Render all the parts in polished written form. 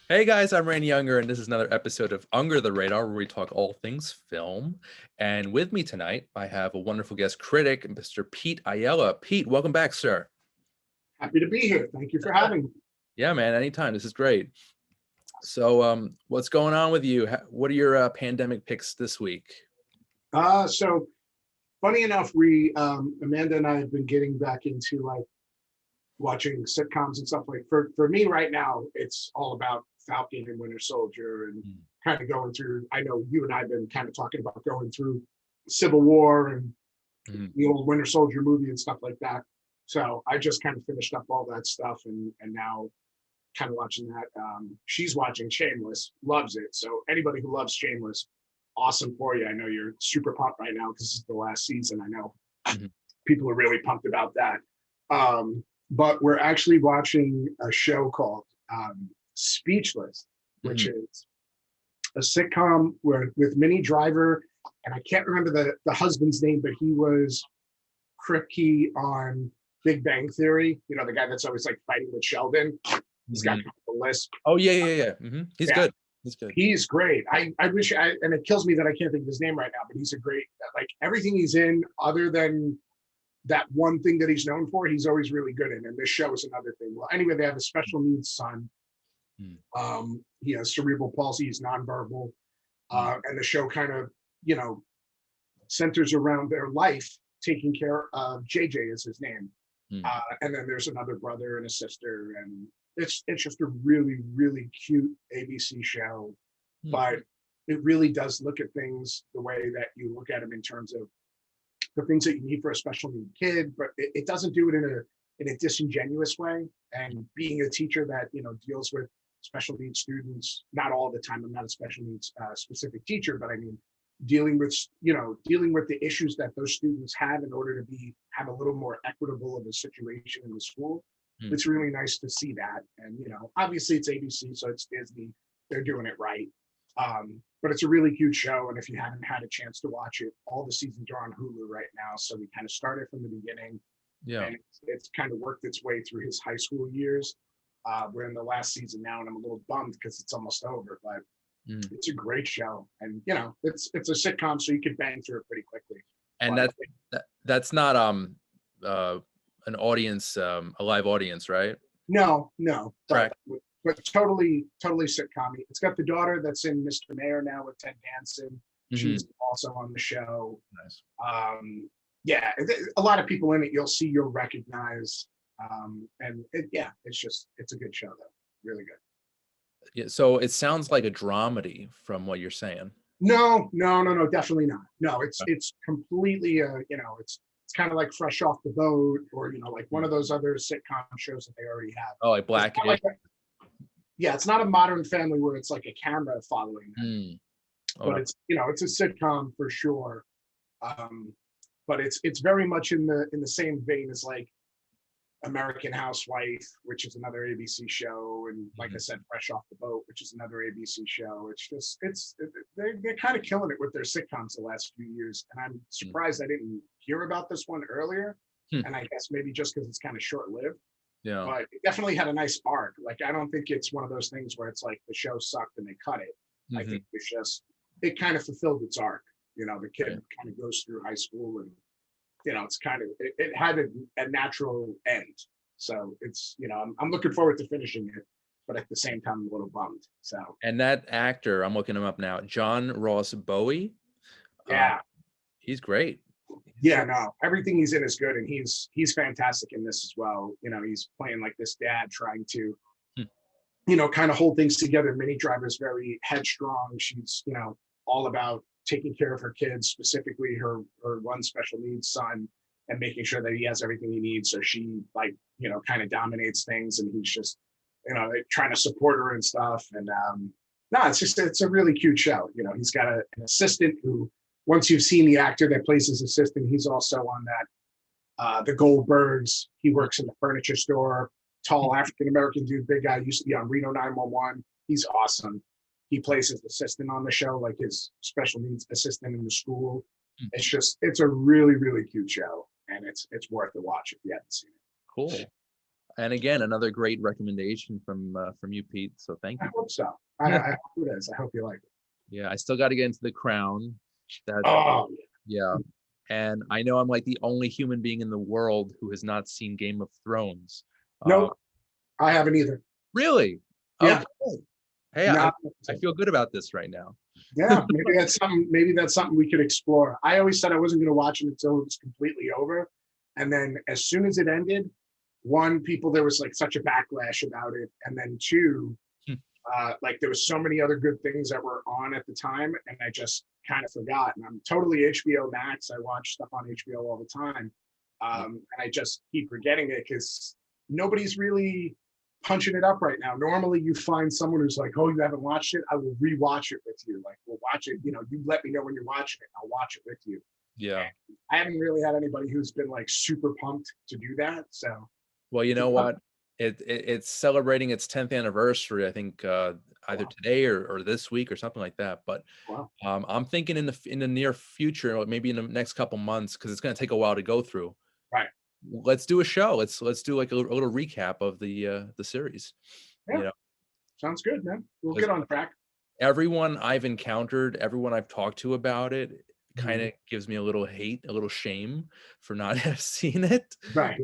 Hey guys, I'm Randy Unger, and this is another episode of Unger the Radar, where we talk all things film. And with me tonight, I have a wonderful guest critic, Mr. Pete Ayala. Pete, welcome back, sir. Happy to be here. Thank you for having me. Yeah, man, anytime. This is great. So, what's going on with you? What are your pandemic picks this week? So funny enough, we Amanda and I have been getting back into like watching sitcoms and stuff. Like for me right now, it's all about Falcon and Winter Soldier and kind of going through. I know you and I have been kind of talking about going through Civil War and the old Winter Soldier movie and stuff like that. So I just kind of finished up all that stuff and now kind of watching that. She's watching Shameless, loves it. So anybody who loves Shameless, awesome for you. I know you're super pumped right now because it's the last season. I know people are really pumped about that. But we're actually watching a show called Speechless, which is a sitcom with Minnie Driver, and I can't remember the husband's name, but he was Kripke on Big Bang Theory. You know, the guy that's always like fighting with Sheldon. He's got the list. Oh yeah. He's good. He's good. He's great. I wish, and it kills me that I can't think of his name right now, but he's a great, like everything he's in, other than that one thing that he's known for, he's always really good in. And this show is another thing. Well, anyway, they have a special needs son. He has cerebral palsy. He's nonverbal. And the show kind of, centers around their life, taking care of JJ is his name. And then there's another brother and a sister, and it's just a really, really cute ABC show. But it really does look at things the way that you look at them in terms of the things that you need for a special need kid, but it doesn't do it in a disingenuous way. And being a teacher that deals with special needs students, not all the time. I'm not a special needs specific teacher, but I mean dealing with the issues that those students have in order to have a little more equitable of a situation in the school. It's really nice to see that. And obviously it's ABC, so it's Disney. They're doing it right. But it's a really cute show, and if you haven't had a chance to watch it, all the seasons are on Hulu right now. So we kind of started from the beginning, and it's kind of worked its way through his high school years. We're in the last season now, and I'm a little bummed because it's almost over. But it's a great show, and it's a sitcom, so you can bang through it pretty quickly. And that's not an audience, a live audience, right? No, but totally sitcom-y. It's got the daughter that's in Mr. Mayor now with Ted Danson. She's also on the show. Nice. A lot of people in it you'll recognize. And it's a good show though. Really good. Yeah, so it sounds like a dramedy from what you're saying. No, definitely not. No, it's completely it's kind of like Fresh Off the Boat, or like one of those other sitcom shows that they already have. Oh, like Blackish. It's not a Modern Family where it's like a camera following them. But it's it's a sitcom for sure. But it's very much in the same vein as like American Housewife, which is another ABC show, and like I said, Fresh Off the Boat, which is another ABC show. It's just they're kind of killing it with their sitcoms the last few years, and I'm surprised I didn't hear about this one earlier. And I guess maybe just because it's kind of short-lived. Yeah, but it definitely had a nice arc. Like, I don't think it's one of those things where it's like the show sucked and they cut it. I think it kind of fulfilled its arc. The kid kind of goes through high school, and it's kind of it had a natural end. So it's I'm looking forward to finishing it, but at the same time I'm a little bummed. So, and that actor, I'm looking him up now, John Ross Bowie. He's great. Everything he's in is good, and he's fantastic in this as well. He's playing like this dad trying to kind of hold things together. Minnie Driver is very headstrong. She's all about taking care of her kids, specifically her one special needs son, and making sure that he has everything he needs. So she kind of dominates things, and he's just trying to support her and stuff. And it's a really cute show. He's got an assistant who, once you've seen the actor that plays his assistant, he's also on that the Goldbergs. He works in the furniture store. Tall African-American dude, big guy, used to be on Reno 911. He's awesome. He plays his assistant on the show, like his special needs assistant in the school. It's a really, really cute show, and it's worth the watch if you haven't seen it. Cool. And again, another great recommendation from you, Pete. So thank I you. hope so. I hope it is. I hope you like it. Yeah, I still got to get into The Crown. That's Oh, yeah. And I know I'm like the only human being in the world who has not seen Game of Thrones. Uh, nope. I haven't either. really? Yeah. Okay. Hey, I, Not, I feel good about this right now. yeah. Maybe that's something. Maybe that's something we could explore. I always said I wasn't going to watch it until it was completely over, and then as soon as it ended, one, people there was like such a backlash about it, and then two, Hmm. like there was so many other good things that were on at the time, and I just kind of forgot. And I'm totally HBO Max. I watch stuff on HBO all the time, and I just keep forgetting it because nobody's really punching it up right now. Normally, you find someone who's like, "Oh, you haven't watched it? I will rewatch it with you. Like, we'll watch it. You know, you let me know when you're watching it. I'll watch it with you." Yeah. I haven't really had anybody who's been like super pumped to do that. So Well, you know what? It's celebrating its 10th anniversary, I think either wow, today or this week or something like that. But wow. I'm thinking in the near future, or maybe in the next couple months, because it's going to take a while to go through. Right. Let's do a show. Let's do like a little recap of the series. Yeah. You know, Sounds good, man. We'll 'cause get on track. everyone I've encountered, everyone I've talked to about it, kind Mhm. of gives me a little hate, a little shame for not have seen it. Right.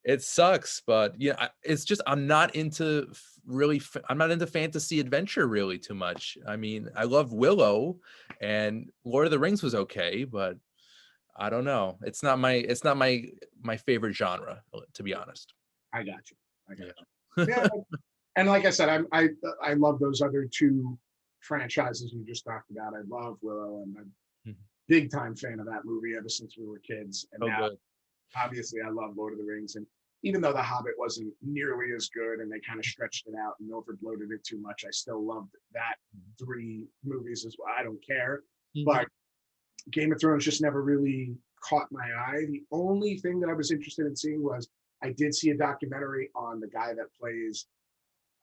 It sucks, but yeah, it's just I'm not into I'm not into fantasy adventure really too much. I mean, I love Willow, and Lord of the Rings was okay, but I don't know. It's not my favorite genre, to be honest. I got you. I got Yeah. you. Yeah. And like I said, I love those other two franchises you just talked about. I love Willow, and I'm a Mhm. big time fan of that movie ever since we were kids. And Oh, now, good. obviously, I love Lord of the Rings. And even though The Hobbit wasn't nearly as good and they kind of stretched it out and overbloated it too much, I still loved that three movies as well. I don't care. Mhm. But Game of Thrones just never really caught my eye. The only thing that I was interested in seeing was I did see a documentary on the guy that plays,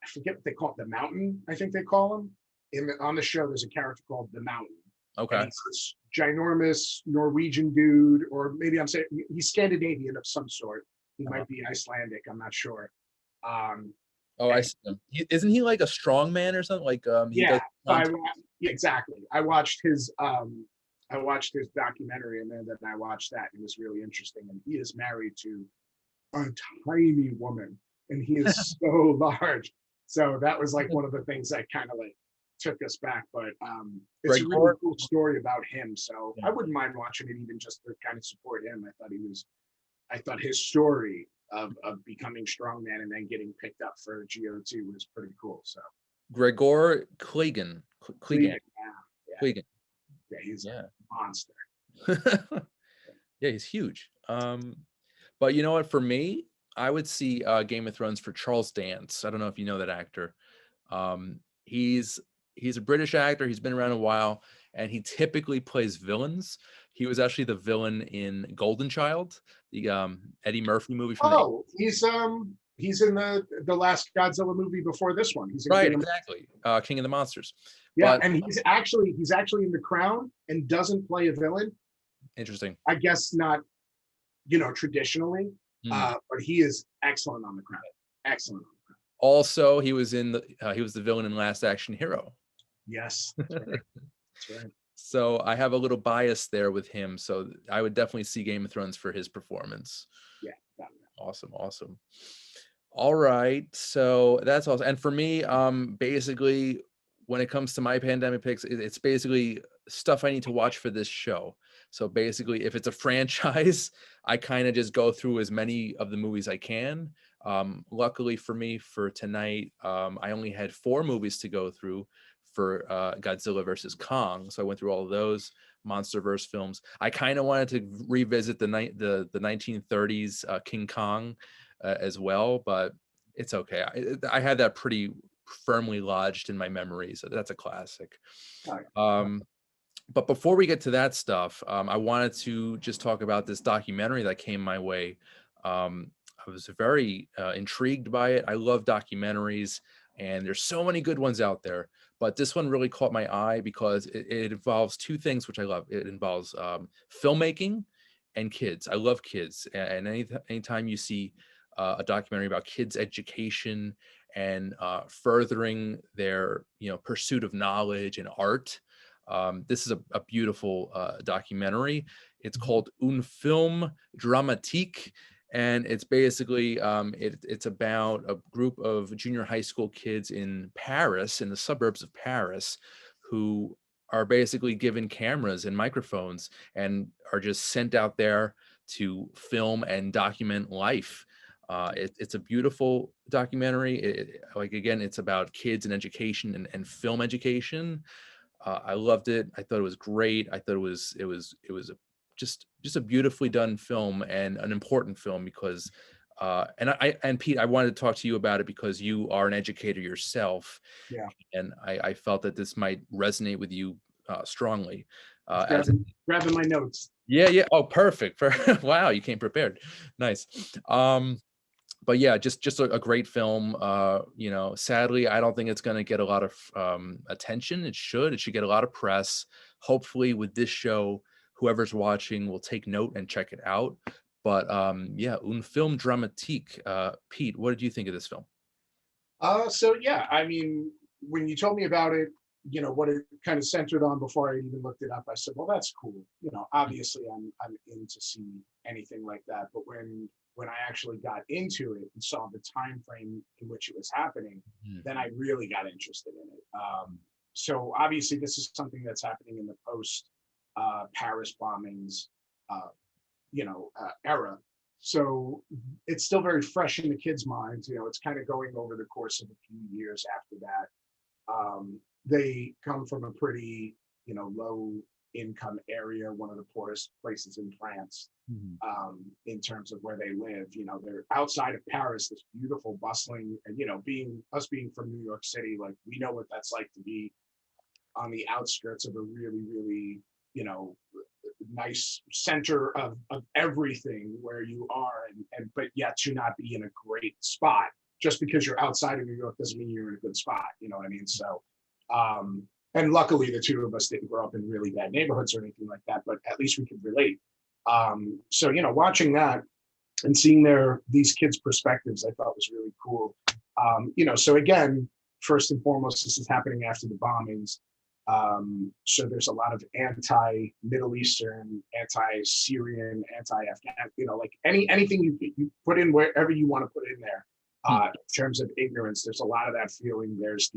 I forget what they call it, the Mountain, I think they call him. On the show, there's a character called the Mountain. And Okay. he's this ginormous Norwegian dude, or maybe I'm saying he's Scandinavian of some sort. He Uh-huh. might be Icelandic, I'm not sure. Um, Oh, I and see him. Isn't he like a strong man or something? Like he yeah, does content. yeah, exactly. I watched his documentary, and then I watched that. It was really interesting, and he is married to a tiny woman, and he is so large. So that was like one of the things that kind of like took us back. But it's a really Gregor. cool story about him. So Yeah. I wouldn't mind watching it even just to kind of support him. I thought his story of becoming strongman and then getting picked up for GOT was pretty cool. So Gregor Clegane. Cleveland, Clegane. yeah, Clegane. yeah, he's Yeah. a monster. Yeah, he's huge. But you know what? For me, I would see Game of Thrones for Charles Dance. I don't know if you know that actor. Um, he's he's a British actor. He's been around a while, and he typically plays villains. He was actually the villain in Golden Child, the Eddie Murphy movie from the Oh, he's in the last Godzilla movie before this one. He's in right, King of, exactly. King of the Monsters. yeah, But and he's actually in The Crown and doesn't play a villain. interesting. I guess not, traditionally, Hmm. but he is excellent on The Crown. Excellent on The Crown. Also, he was the villain in Last Action Hero. Yes, that's right. That's right. So I have a little bias there with him. So I would definitely see Game of Thrones for his performance. Yeah, got it. Awesome, awesome. All right, so that's awesome. And for me, basically, when it comes to my pandemic picks, it's basically stuff I need to watch for this show. So basically, if it's a franchise, I kind of just go through as many of the movies I can. Luckily for me, for tonight, I only had 4 movies to go through for Godzilla versus Kong. So I went through all of those MonsterVerse films. I kind of wanted to revisit the 1930s King Kong as well, but it's okay. I had that pretty firmly lodged in my memory, so that's a classic. All right. But before we get to that stuff, I wanted to just talk about this documentary that came my way. I was very intrigued by it. I love documentaries, and there's so many good ones out there. But this one really caught my eye because it involves 2 things which I love. It involves filmmaking and kids. I love kids, and anytime you see a documentary about kids' education and furthering their pursuit of knowledge and art. This is a beautiful documentary. It's called Un Film Dramatique, and it's basically it's about a group of junior high school kids in Paris, in the suburbs of Paris, who are basically given cameras and microphones and are just sent out there to film and document life. It's a beautiful documentary. Like again, it's about kids and education and film education. I loved it. I thought it was great. I thought just a beautifully done film and an important film because and Pete, I wanted to talk to you about it because you are an educator yourself, Yeah. and I felt that this might resonate with you strongly. Just As grabbing my notes. Yeah. Oh, perfect. Wow, you came prepared. Nice. But yeah, just a great film. Sadly, I don't think it's going to get a lot of attention. It should get a lot of press. Hopefully with this show, whoever's watching will take note and check it out. But yeah, Un Film Dramatique. Pete, what did you think of this film? So yeah, I mean, when you told me about it, what it kind of centered on before I even looked it up, I said, well, that's cool. Obviously I'm in to see anything like that. But when I actually got into it and saw the time frame in which it was happening, then I really got interested in it. So obviously this is something that's happening in the post Paris bombings, era. So it's still very fresh in the kids' minds. It's kind of going over the course of a few years after that. They come from a pretty, low income area, one of the poorest places in France, in terms of where they live. They're outside of Paris, this beautiful, bustling, and being from New York City, like we know what that's like to be on the outskirts of a really, really, nice center of everything where you are, but yet to not be in a great spot. Just because you're outside of New York doesn't mean you're in a good spot. You know what I mean? So, and luckily the two of us didn't grow up in really bad neighborhoods or anything like that, but at least we could relate. So, watching that and seeing these kids' perspectives, I thought was really cool. So again, first and foremost, this is happening after the bombings. So there's a lot of anti-Middle Eastern, anti-Syrian, anti-Afghan, like anything you put in wherever you want to put in there. In terms of ignorance, there's a lot of that feeling. There's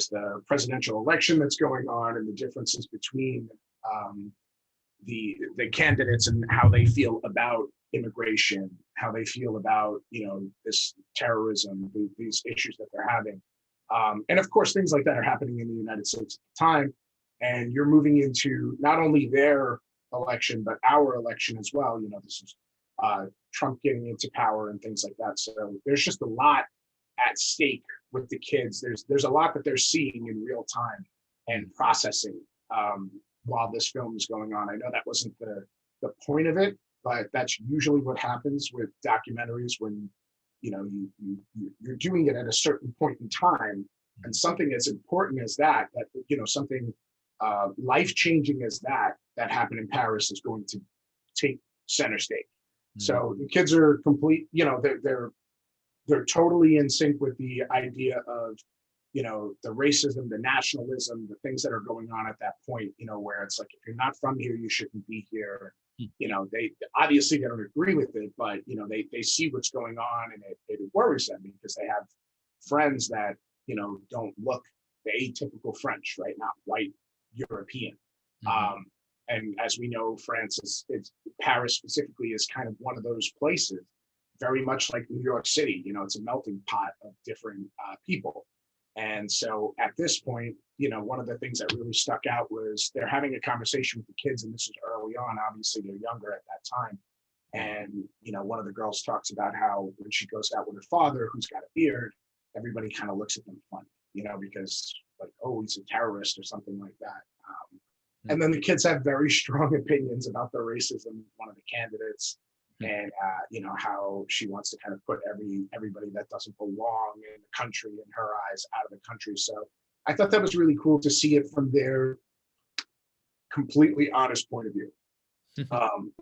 the presidential election that's going on, and the differences between the candidates and how they feel about immigration, how they feel about this terrorism, these issues that they're having. And of course, things like that are happening in the United States at the time. And you're moving into not only their election, but our election as well. This is Trump getting into power and things like that. So there's just a lot at stake with the kids. There's a lot that they're seeing in real time and processing while this film is going on. I know that wasn't the point of it, but that's usually what happens with documentaries when you're doing it at a certain point in time, and something as important as that something life-changing as that happened in Paris is going to take center stage. So the kids are complete, they're totally in sync with the idea of the racism, the nationalism, the things that are going on at that point, where it's like, if you're not from here, you shouldn't be here. They obviously don't agree with it, but they see what's going on, and it worries them because they have friends that don't look the atypical French, right? Not white European. And as we know, France Paris specifically is kind of one of those places, very much like New York City. It's a melting pot of different people. And so at this point, one of the things that really stuck out was they're having a conversation with the kids, and this is early on. Obviously, they're younger at that time. And, one of the girls talks about how when she goes out with her father, who's got a beard, everybody kind of looks at them funny, because like, oh, he's a terrorist or something like that. And then the kids have very strong opinions about the racism of one of the candidates, and how she wants to kind of put everybody that doesn't belong in the country, in her eyes, out of the country. So I thought that was really cool to see it from their completely honest point of view.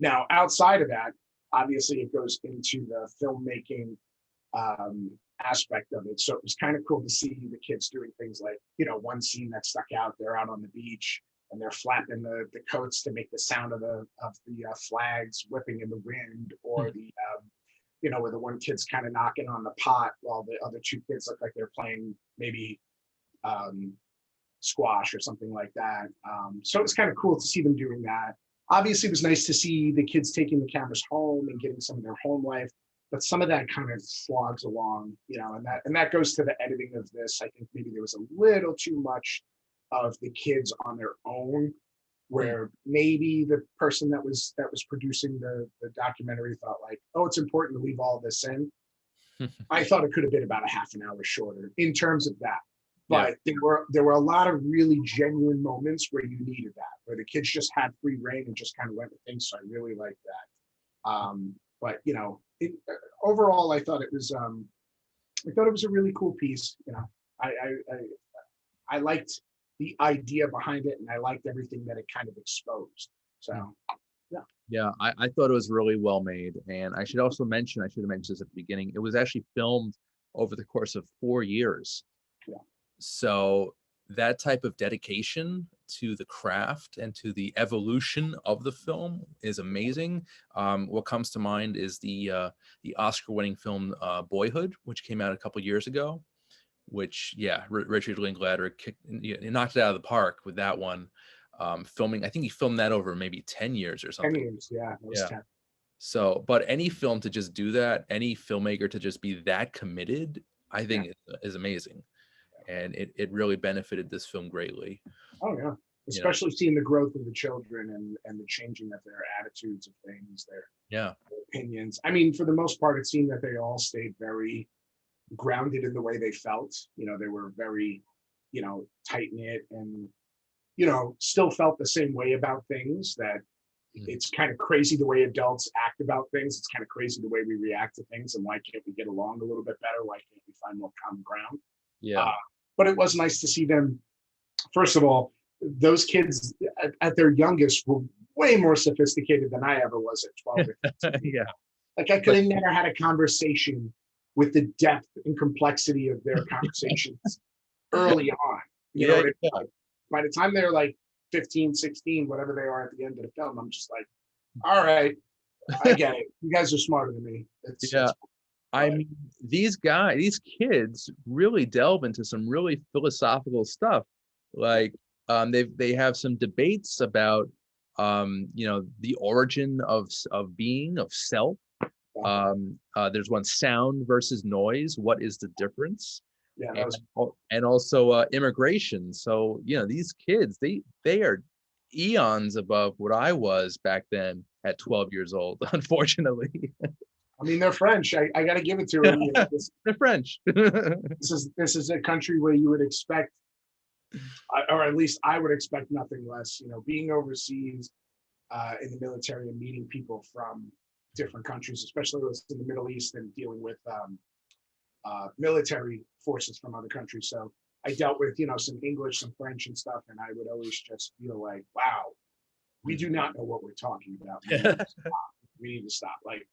Now, outside of that, obviously it goes into the filmmaking aspect of it. So it was kind of cool to see the kids doing things like, one scene that stuck out, they're out on the beach and they're flapping the coats to make the sound of the flags whipping in the wind, or where the one kid's kind of knocking on the pot while the other two kids look like they're playing maybe squash or something like that. So it was kind of cool to see them doing that. Obviously, it was nice to see the kids taking the cameras home and getting some of their home life, but some of that kind of slogs along, and that goes to the editing of this. I think maybe there was a little too much of the kids on their own, where maybe the person that was producing the documentary thought like, oh, it's important to leave all this in. I thought it could have been about a half an hour shorter in terms of that. But there were a lot of really genuine moments where you needed that, where the kids just had free reign and just kind of went with things. So I really liked that. But overall, I thought it was a really cool piece. I liked the idea behind it, and I liked everything that it kind of exposed. So yeah, I thought it was really well made. And I should also mention, I should have mentioned this at the beginning, it was actually filmed over the course of 4 years. Yeah. So that type of dedication to the craft and to the evolution of the film is amazing. What comes to mind is the Oscar-winning film Boyhood, which came out a couple years ago, which Richard Linklater knocked it out of the park with that one. Filming, I think he filmed that over maybe 10 years or something. 10 years, yeah. It was 10. So, but any film to just do that, any filmmaker to just be that committed, I think is amazing. And it really benefited this film greatly. Oh yeah, especially seeing the growth of the children and the changing of their attitudes of things, their opinions. I mean, for the most part, it seemed that they all stayed very grounded in the way they felt. They were very, tight knit, and still felt the same way about things. That it's kind of crazy the way adults act about things. It's kind of crazy the way we react to things, and why can't we get along a little bit better? Why can't we find more common ground? But it was nice to see them. First of all, those kids at their youngest were way more sophisticated than I ever was at 12. Like I could have never had a conversation with the depth and complexity of their conversations early on. By the time they're like 15, 16, whatever they are at the end of the film, I'm just like, all right, I get it. You guys are smarter than me. It's I mean, these kids really delve into some really philosophical stuff. Like they have some debates about the origin of being, of self. There's one, sound versus noise. What is the difference? And also immigration. So these kids, they are eons above what I was back then at 12 years old, unfortunately. I mean, they're French. I got to give it to them. They're French. This is a country where you would expect, or at least I would expect, nothing less. Being overseas in the military and meeting people from different countries, especially those in the Middle East, and dealing with military forces from other countries. So I dealt with some English, some French, and stuff, and I would always just feel like, wow, we do not know what we're talking about. We need to stop. Like,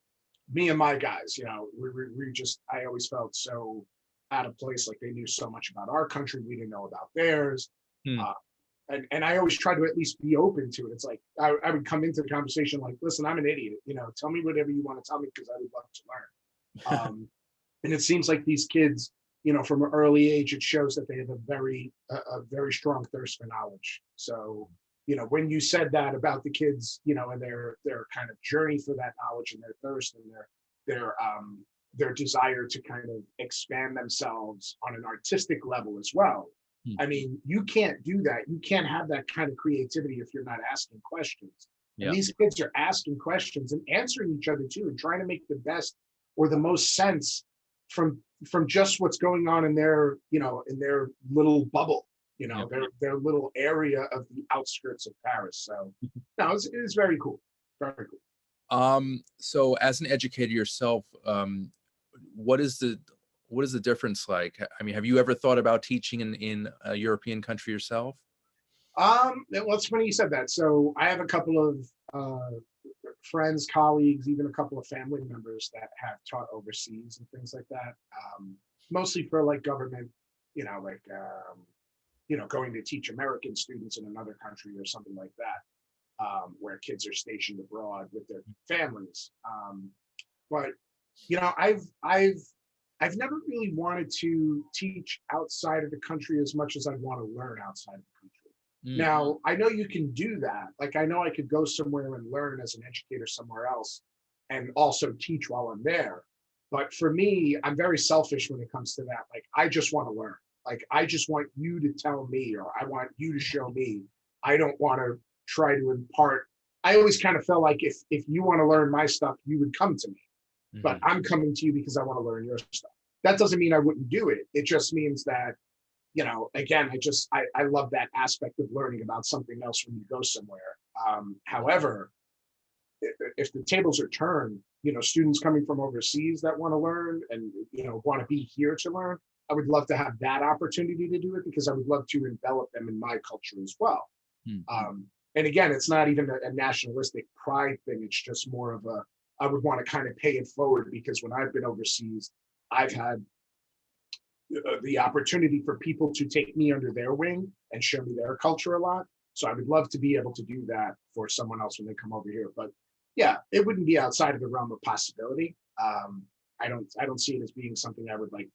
me and my guys, we just, I always felt so out of place. Like they knew so much about our country, we didn't know about theirs. And I always try to at least be open to it. It's like, I would come into the conversation like, listen, I'm an idiot, tell me whatever you want to tell me, because I would love to learn. And it seems like these kids, from an early age, it shows that they have a very strong thirst for knowledge. So, when you said that about the kids, and their kind of journey for that knowledge, and their thirst, and their desire to kind of expand themselves on an artistic level as well. I mean, you can't do that. You can't have that kind of creativity if you're not asking questions. And these kids are asking questions and answering each other too, and trying to make the best or the most sense from just what's going on in their, in their little bubble. Their little area of the outskirts of Paris. So no, it's very cool. Very cool. So as an educator yourself, what is the difference like? I mean, have you ever thought about teaching in a European country yourself? Well, it's funny you said that. So I have a couple of friends, colleagues, even a couple of family members that have taught overseas and things like that. Mostly for like government, like going to teach American students in another country or something like that, where kids are stationed abroad with their families. But I've never really wanted to teach outside of the country as much as I want to learn outside of the country. Now, I know you can do that. Like, I know I could go somewhere and learn as an educator somewhere else and also teach while I'm there. But for me, I'm very selfish when it comes to that. Like, I just want to learn. Like, I just want you to tell me, or I want you to show me. I don't want to try to impart. I always kind of felt like if you want to learn my stuff, you would come to me. But I'm coming to you because I want to learn your stuff. That doesn't mean I wouldn't do it. It just means that, again, I love that aspect of learning about something else when you go somewhere. However, if the tables are turned, students coming from overseas that want to learn and, want to be here to learn, I would love to have that opportunity to do it because I would love to envelop them in my culture as well. And again, it's not even a nationalistic pride thing. It's just more of I would want to kind of pay it forward because when I've been overseas, I've had the opportunity for people to take me under their wing and show me their culture a lot. So I would love to be able to do that for someone else when they come over here. But yeah, it wouldn't be outside of the realm of possibility. I don't see it as being something I would like.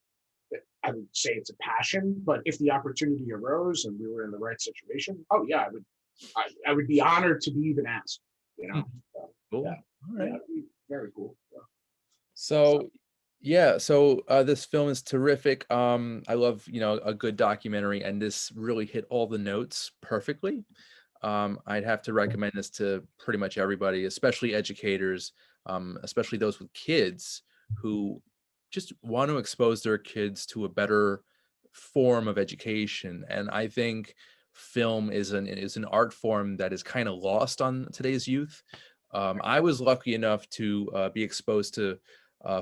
I would say it's a passion, but if the opportunity arose and we were in the right situation, oh yeah, I would be honored to be even asked. Cool. Yeah. All right. Yeah, very cool. So this film is terrific. I love, a good documentary, and this really hit all the notes perfectly. I'd have to recommend this to pretty much everybody, especially educators, especially those with kids who just want to expose their kids to a better form of education. And I think film is an art form that is kind of lost on today's youth. I was lucky enough to be exposed to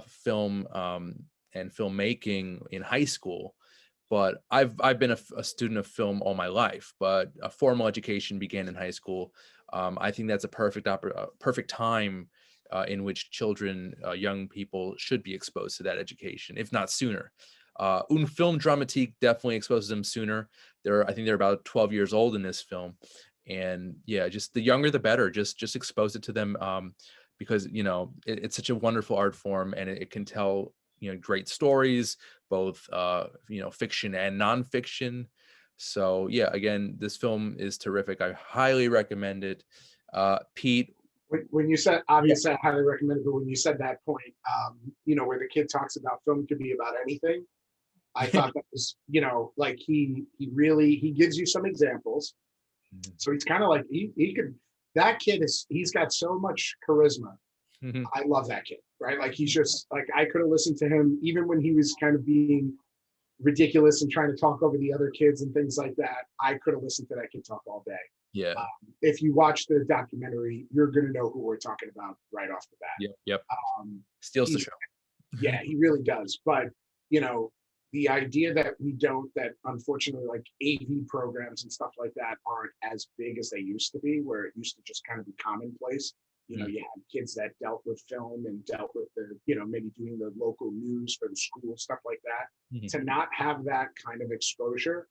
film and filmmaking in high school, but I've been a student of film all my life. But a formal education began in high school. I think that's a perfect time in which children, young people, should be exposed to that education, if not sooner. Un film dramatique definitely exposes them sooner. I think they're about 12 years old in this film, and yeah, just the younger the better. Just expose it to them, because it's such a wonderful art form, and it can tell great stories, both fiction and nonfiction. So yeah, again, this film is terrific. I highly recommend it. Pete, When you said, obviously I highly recommend it, but when you said that point, where the kid talks about film could be about anything, I thought that was, like he gives you some examples. So he's kind of like, he's got so much charisma. I love that kid, right? Like he's just like, I could have listened to him even when he was kind of being ridiculous and trying to talk over the other kids and things like that. I could have listened to that kid talk all day. Yeah. If you watch the documentary, you're going to know who we're talking about right off the bat. Yep. Steals the show. Yeah, he really does. But, the idea that unfortunately, like AV programs and stuff like that aren't as big as they used to be, where it used to just kind of be commonplace. You had kids that dealt with film and dealt with the, maybe doing the local news for the school, stuff like that. To not have that kind of exposure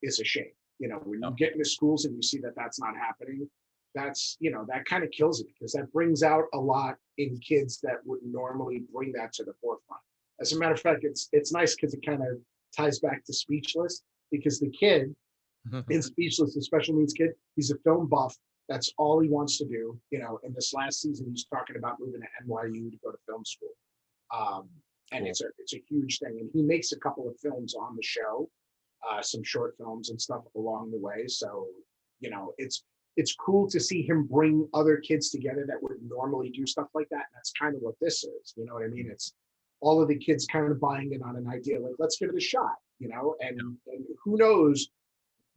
is a shame. When you get into schools and you see that that's not happening, that's, that kind of kills it, because that brings out a lot in kids that would normally bring that to the forefront. As a matter of fact, it's nice because it kind of ties back to Speechless, because the kid in Speechless, the special needs kid, he's a film buff. That's all he wants to do. In this last season, he's talking about moving to NYU to go to film school. And it's a huge thing. And he makes a couple of films on the show, some short films and stuff along the way. So, it's cool to see him bring other kids together that would normally do stuff like that. And that's kind of what this is. You know what I mean? It's all of the kids kind of buying in on an idea, like, let's give it a shot, and who knows,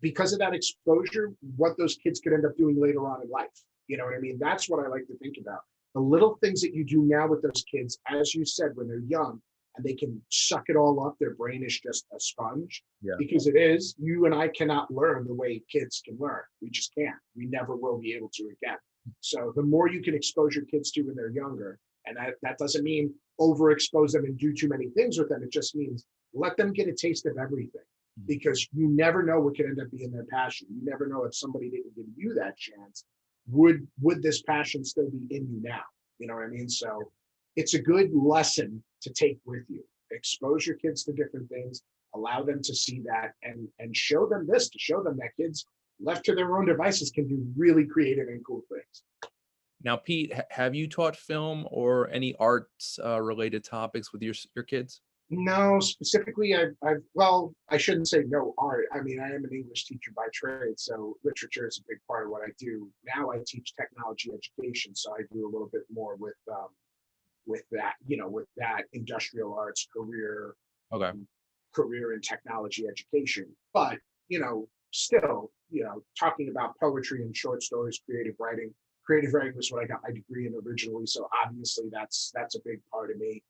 because of that exposure, what those kids could end up doing later on in life. You know what I mean? That's what I like to think about. The little things that you do now with those kids, as you said, when they're young and they can suck it all up, their brain is just a sponge. Because it is. You and I cannot learn the way kids can learn. We just can't. We never will be able to again. So the more you can expose your kids to when they're younger, and that doesn't mean overexpose them and do too many things with them. It just means let them get a taste of everything, because you never know what could end up being their passion. You never know if somebody didn't give you that chance, would this passion still be in you now? You know what I mean? So it's a good lesson to take with you. Expose your kids to different things, allow them to see that, and show them this, to show them that kids left to their own devices can do really creative and cool things. Now, Pete, have you taught film or any arts related topics with your kids? No, specifically, well, I shouldn't say no art. I mean, I am an English teacher by trade, so literature is a big part of what I do. Now I teach technology education, so I do a little bit more with that, with that industrial arts Okay. career in technology education. But, still, talking about poetry and short stories, creative writing. Creative writing was what I got my degree in originally, so obviously that's a big part of me.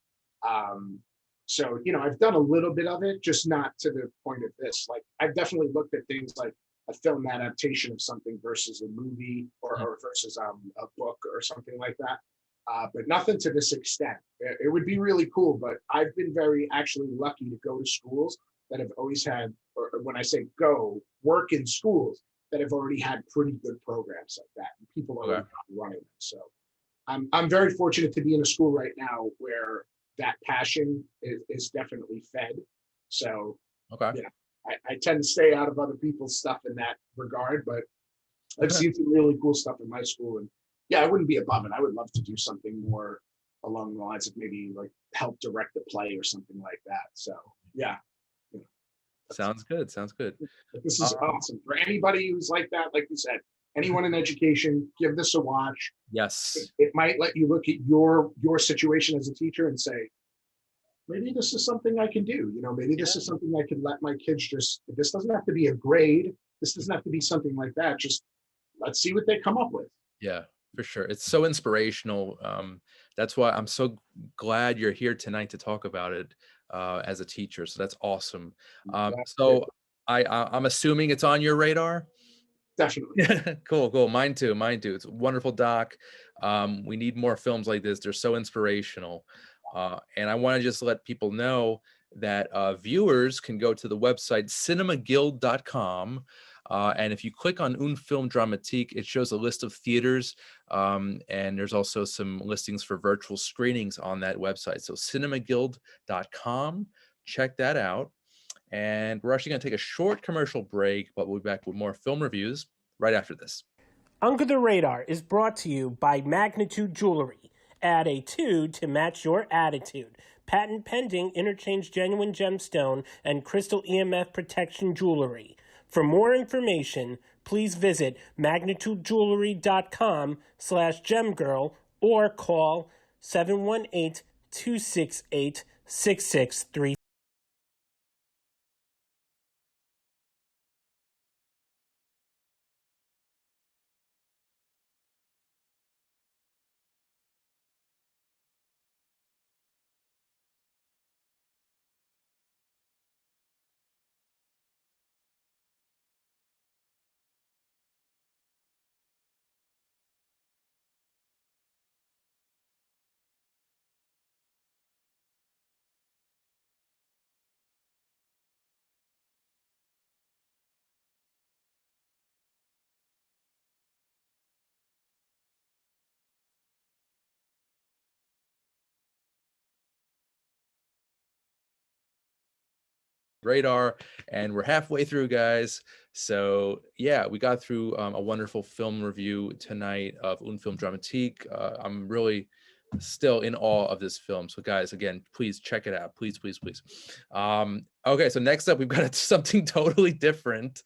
So, I've done a little bit of it, just not to the point of this. Like, I've definitely looked at things like a film adaptation of something versus a movie, or versus a book or something like that. But nothing to this extent. It would be really cool, but I've been very actually lucky to go to schools that have always had, or when I say go, work in schools that have already had pretty good programs like that. And people are already running them. So I'm very fortunate to be in a school right now where that passion is definitely fed. So Okay. I tend to stay out of other people's stuff in that regard, but I've seen some really cool stuff in my school, and yeah, I wouldn't be above it. I would love to do something more along the lines of maybe like help direct a play or something like that. So yeah, you know, Sounds good. Sounds good. this is Um, awesome for anybody who's like that. Like you said, anyone in education, give this a watch. yes. It might let you look at your situation as a teacher and say, maybe this is something I can do. Maybe this is something I can let my kids just. This doesn't have to be a grade. This doesn't have to be something like that. Just let's see what they come up with. Yeah, for sure. It's so inspirational. That's why I'm so glad you're here tonight to talk about it as a teacher. So that's awesome. That's it. So I'm assuming it's on your radar. Definitely. Cool, cool. Mine too. Mine too. It's a wonderful doc. We need more films like this. They're so inspirational. And I want to just let people know that viewers can go to the website cinemaguild.com. And if you click on Un Film Dramatique, it shows a list of theaters. And there's also some listings for virtual screenings on that website. So cinemaguild.com. Check that out. And we're actually going to take a short commercial break, but we'll be back with more film reviews right after this. Under the Radar is brought to you by Magnitude Jewelry. Add a 2 to match your attitude. Patent pending interchange genuine gemstone and crystal EMF protection jewelry. For more information, please visit magnitudejewelry.com/gemgirl or call 718-268-6633. Radar, and we're halfway through, guys. So yeah, we got through a wonderful film review tonight of Un Film Dramatique. I'm really still in awe of this film. So guys, again, please check it out. Please, please, please. Okay, so next up we've got something totally different.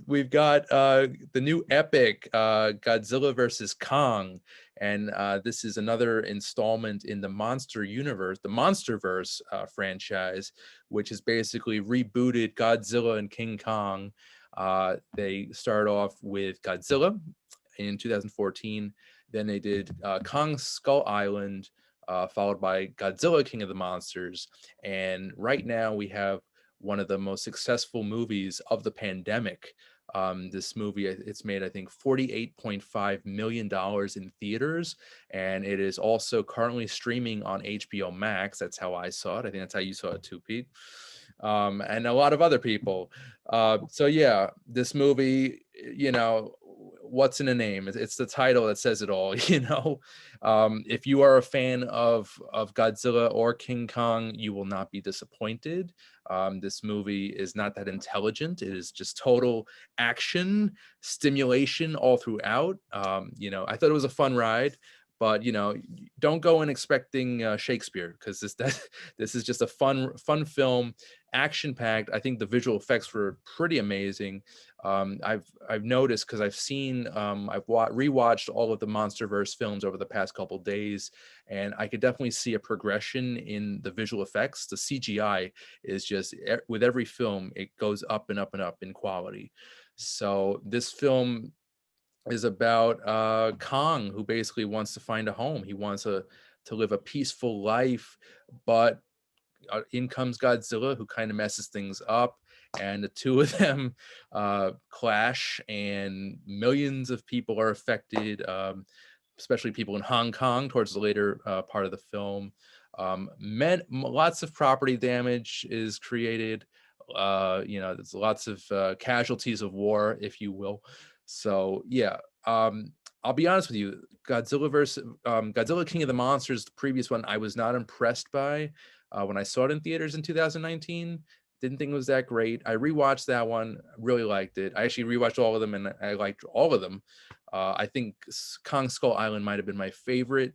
We've got the new epic Godzilla versus Kong. And this is another installment in the Monster Universe, the Monsterverse franchise, which is basically rebooted Godzilla and King Kong. They started off with Godzilla in 2014. Then they did Kong Skull Island, followed by Godzilla King of the Monsters. And right now we have one of the most successful movies of the pandemic, This movie, it's made, I think, $48.5 million in theaters, and it is also currently streaming on HBO Max. That's how I saw it. I think that's how you saw it too, Pete. And a lot of other people. So yeah, this movie, what's in a name? It's the title that says it all. If you are a fan of Godzilla or King Kong, you will not be disappointed. This movie is not that intelligent. It is just total action, stimulation all throughout. I thought it was a fun ride, but don't go in expecting Shakespeare, because this is just a fun film, action packed. I think the visual effects were pretty amazing. I've noticed, because I've rewatched all of the MonsterVerse films over the past couple days, and I could definitely see a progression in the visual effects. The CGI is just, with every film, it goes up and up and up in quality. So this film is about Kong, who basically wants to find a home. He wants to live a peaceful life, but in comes Godzilla, who kind of messes things up, and the two of them clash, and millions of people are affected, especially people in Hong Kong towards the later part of the film. Lots of property damage is created. There's lots of casualties of war, if you will. So yeah, I'll be honest with you, Godzilla King of the Monsters, the previous one, I was not impressed by. When I saw it in theaters in 2019, didn't think it was that great. I rewatched that one, really liked it. I actually rewatched all of them, and I liked all of them. I think Kong Skull Island might have been my favorite,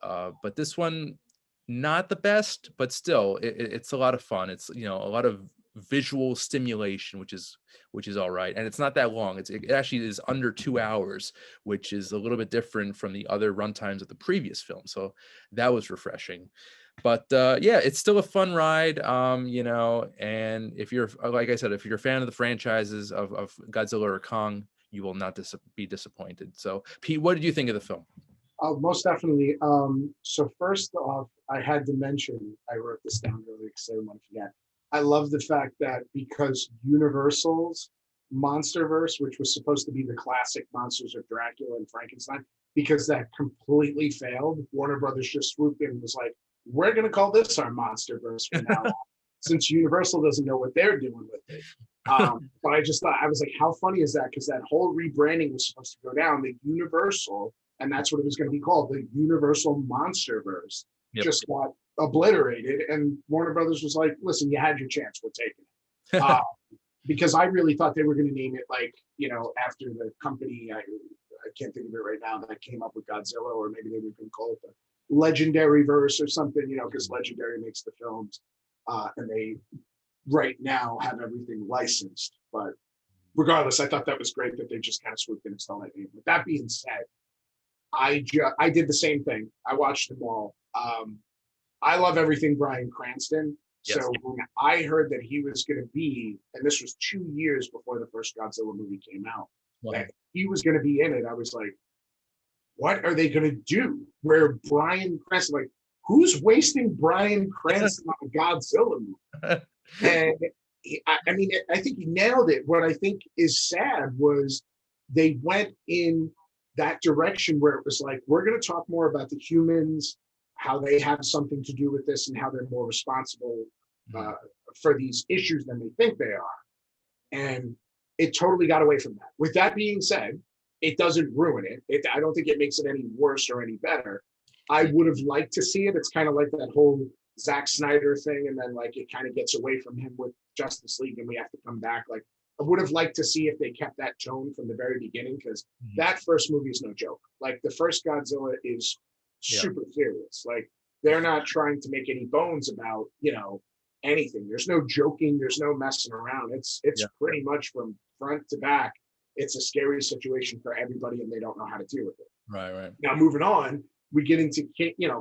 but this one, not the best, but still, it's a lot of fun. It's a lot of visual stimulation, which is all right, and it's not that long. It actually is under 2 hours, which is a little bit different from the other runtimes of the previous film. So that was refreshing. But yeah, it's still a fun ride, and if you're, like I said, if you're a fan of the franchises of Godzilla or Kong, you will not be disappointed. So Pete, what did you think of the film? Most definitely. So first off, I had to mention, I wrote this down earlier because I didn't want to forget. I love the fact that because Universal's MonsterVerse, which was supposed to be the classic monsters of Dracula and Frankenstein, because that completely failed, Warner Brothers just swooped in and was like, we're going to call this our MonsterVerse from now on, since Universal doesn't know what they're doing with it. But I just thought, I was like, how funny is that? Because that whole rebranding was supposed to go down, the Universal, and that's what it was going to be called, the Universal MonsterVerse. Yep. Just got obliterated, and Warner Brothers was like, listen, you had your chance, we're taking it. Because I really thought they were going to name it after the company, I can't think of it right now, that came up with Godzilla, or maybe they were going to call it the Legendary Verse or something, because Legendary makes the films, and they right now have everything licensed. But regardless, I thought that was great that they just kind of swooped in and stole that name. With that being said, I did the same thing. I watched them all. I love everything Bryan Cranston. Yes. So when I heard that he was going to be, and this was 2 years before the first Godzilla movie came out, that he was going to be in it, I was like, what are they going to do? Where Bryan Cranston, like, who's wasting Bryan Cranston on a Godzilla movie? And I think he nailed it. What I think is sad was they went in that direction where it was like, we're going to talk more about the humans, how they have something to do with this, and how they're more responsible for these issues than they think they are. And it totally got away from that. With that being said, it doesn't ruin it. I don't think it makes it any worse or any better. I would have liked to see it. It's kind of like that whole Zack Snyder thing, and then like it kind of gets away from him with Justice League, and we have to come back. Like, I would have liked to see if they kept that tone from the very beginning, because that first movie is no joke. Like, the first Godzilla is super serious. Like, they're not trying to make any bones about anything. There's no joking. There's no messing around. It's pretty much from front to back. It's a scary situation for everybody, and they don't know how to deal with it. Right. Now, moving on, we get into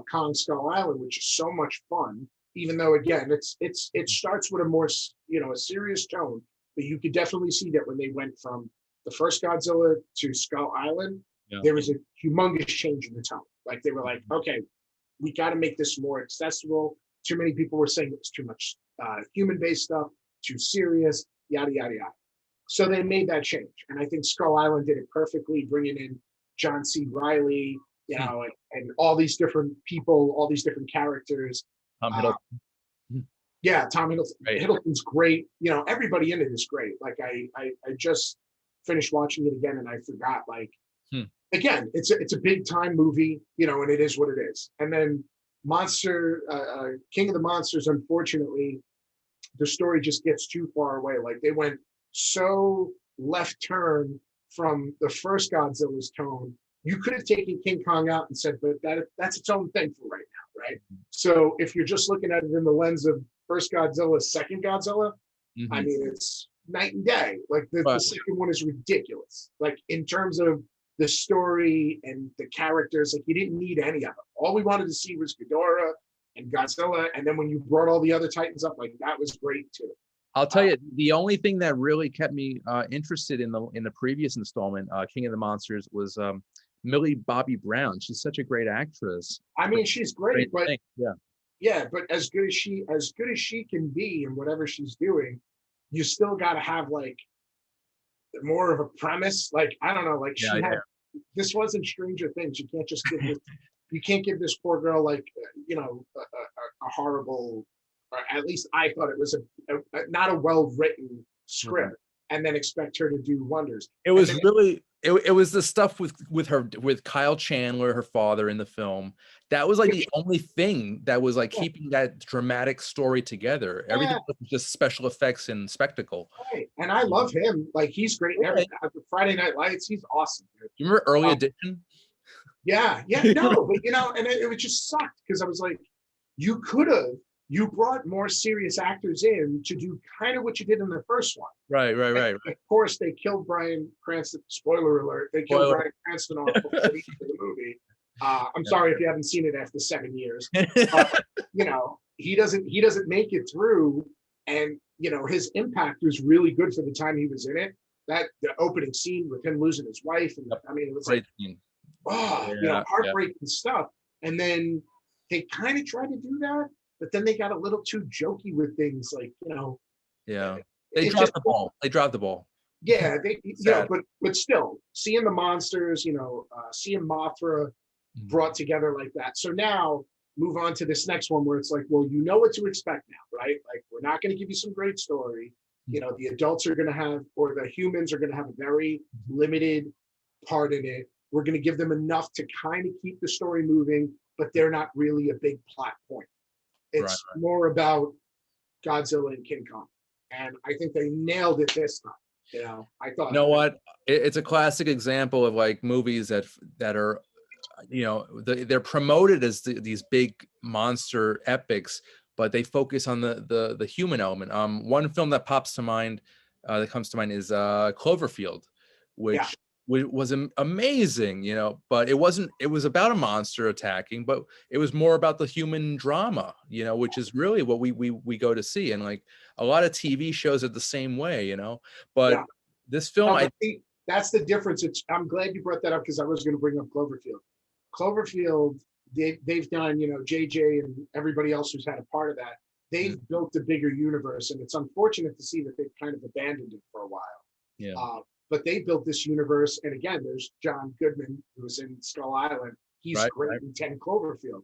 Kong Skull Island, which is so much fun. Even though, again, it starts with a more a serious tone, but you could definitely see that when they went from the first Godzilla to Skull Island, there was a humongous change in the tone. Like, they were like, okay, we got to make this more accessible. Too many people were saying it was too much human-based stuff, too serious, yada yada yada. So they made that change, and I think Skull Island did it perfectly, bringing in John C. Riley, you know, and all these different people, all these different characters. Tom Hiddleston. Yeah, Tom Hiddleston. Right. Hiddleston's great. You know, everybody in it is great. Like I just finished watching it again, and I forgot. Like again, it's a big time movie, you know, and it is what it is. And then King of the Monsters, unfortunately, the story just gets too far away. Like they went so left turn from the first Godzilla's tone. You could have taken King Kong out and said, but that's its own thing for right now, right? So if you're just looking at it in the lens of first Godzilla, second Godzilla, I mean, it's night and day. Like the second one is ridiculous. Like in terms of the story and the characters, like you didn't need any of them. All we wanted to see was Ghidorah and Godzilla, and then when you brought all the other Titans up, like that was great too. I'll tell you, the only thing that really kept me interested in the previous installment, King of the Monsters, was Millie Bobby Brown. She's such a great actress. I mean, she's great, but yeah, but as good as she can be in whatever she's doing, you still got to have like more of a premise. Like I don't know, like this wasn't Stranger Things. You can't just give this. You can't give this poor girl like you know a horrible, or at least I thought it was not a well written script, and then expect her to do wonders. It was really it was the stuff with Kyle Chandler, her father, in the film. That was like the only thing that was like keeping that dramatic story together. Everything was just special effects and spectacle. Right. And I love him. Like he's great. Friday Night Lights, he's awesome. You remember Early Edition? Yeah, no, but you know, and it would just sucked because I was like, you brought more serious actors in to do kind of what you did in the first one. Right. Of course, they killed Bryan Cranston. Spoiler alert: they killed Bryan Cranston off before the movie. I'm sorry if you haven't seen it after 7 years. You know, he doesn't make it through, and you know his impact was really good for the time he was in it. That the opening scene with him losing his wife, and I mean, it was like, you know, heartbreaking stuff. And then they kind of tried to do that, but then they got a little too jokey with things, like you know. Yeah, they dropped the ball. They dropped the ball. Yeah, you know, but still, seeing the monsters, you know, seeing Mothra brought together like that. So now move on to this next one where it's like, well, you know what to expect now, right? Like we're not going to give you some great story. You know, the adults are going to have, or the humans are going to have a very limited part in it. We're going to give them enough to kind of keep the story moving, but they're not really a big plot point. It's more about Godzilla and King Kong. And I think they nailed it this time. You know, I thought. You know what? It's a classic example of like movies that are, you know, they're promoted as these big monster epics, but they focus on the human element. One film that pops to mind, that comes to mind, is Cloverfield, which was amazing, you know, but it was about a monster attacking, but it was more about the human drama, you know, which is really what we go to see. And like a lot of TV shows are the same way, you know, but this film, that's the difference. I'm glad you brought that up because I was going to bring up Cloverfield. They've done, you know, JJ and everybody else who's had a part of that. They've built a bigger universe, and it's unfortunate to see that they've kind of abandoned it for a while. Yeah. But they built this universe, and again, there's John Goodman, who was in Skull Island. He's great in 10 Cloverfield.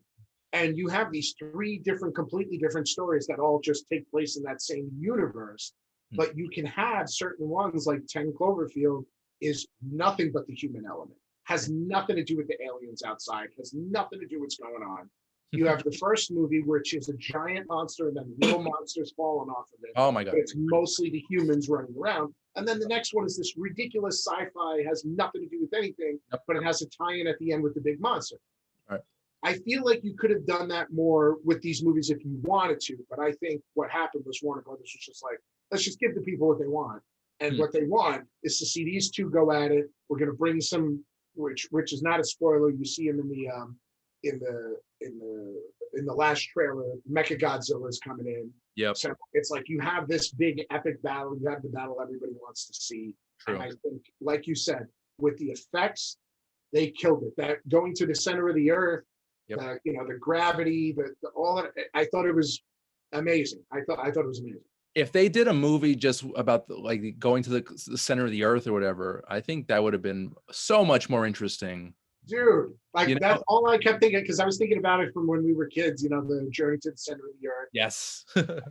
And you have these three completely different stories that all just take place in that same universe. But you can have certain ones like 10 Cloverfield is nothing but the human element. Has nothing to do with the aliens outside, has nothing to do with what's going on. You have the first movie, which is a giant monster and then little monsters falling off of it. Oh my God. But it's mostly the humans running around. And then the next one is this ridiculous sci-fi, has nothing to do with anything, but it has a tie-in at the end with the big monster. Right. I feel like you could have done that more with these movies if you wanted to, but I think what happened was Warner Brothers was just like, let's just give the people what they want. And what they want is to see these two go at it. We're going to bring some, which is not a spoiler. You see him in the last trailer. Mechagodzilla is coming in. Yeah. So it's like you have this big epic battle. You have the battle everybody wants to see. True. And I think, like you said, with the effects, they killed it. That going to the center of the earth, you know, the gravity, all that. I thought it was amazing. I thought it was amazing. if they did a movie just about like going to the center of the earth or whatever, I think that would have been so much more interesting. Dude, like You know? that's all I kept thinking because I was thinking about it from when we were kids, the journey to the center of the earth. Yes. And